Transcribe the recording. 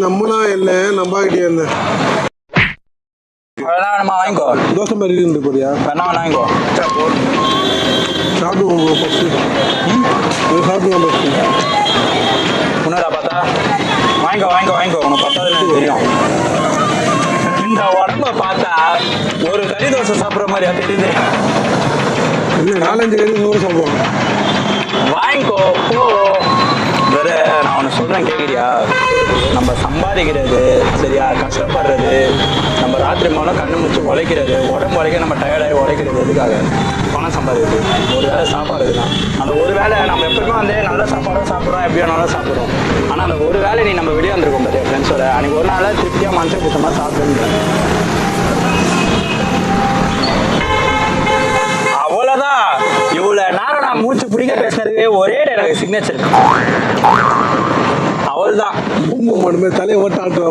நம்மனா இல்லை நம்பாகிட்டே இருந்தேன். வேணாமா வாங்கிக்கோ. தோசை மாதிரி இருந்து போறியா? வேணா வாங்கிக்கோ. சாப்பிடுவோம் ஃபஸ்ட்டு. சாப்பிடுவோம் ஃபஸ்ட்டு. முன்னாடா பார்த்தா வாங்கிக்கோ வாங்கிக்கோ வாங்கிக்கோ. உனக்கு பத்தாதுன்னு எனக்கு தெரியும். இந்த உடம்ப பார்த்தா ஒரு கறி தோசை சாப்பிட்ற மாதிரியா தெரியுது? இல்லை 4-5 கறி நூறு சாப்பிடுவோம். வாங்கிக்கோ போ. வேற நான் ஒன்று சொல்கிறேன் கேட்குறியா? நம்ம சம்பாதிக்கிறது சரியா, கஷ்டப்படுறது, நம்ம ராத்திரி மேலே கண்ணு முடிச்சு உழைக்கிறது, உடம்பு உழைக்க நம்ம டயர்டாகி உழைக்கிறது எதுக்காக? பணம் சம்பாதிக்கிறது. ஒரு வேளை சாப்பாடு தான். அந்த ஒரு வேளை நம்ம எப்பவுமே வந்து நல்ல சாப்பாடாக சாப்பிட்றோம், எப்படியோ நல்லா சாப்பிட்றோம். ஆனால் அந்த ஒரு வேளை நீ நம்ம வெளியே வந்திருக்கோம் பார்த்தியா ஃப்ரெண்ட்ஸோட, அன்றைக்கி ஒரு நாள் திருப்தியாக மனசு குத்தமாக சாப்பிட்டுருந்தேன். அவ்வளோதான். இவ்வளோ நேரம் நான் மூச்சு பிடிக்க பேசினதுக்கு ஒரே எனக்கு சிக்னேச்சர். அவள் தான் தலையை ஓட்ட ஆட்டுவோம்.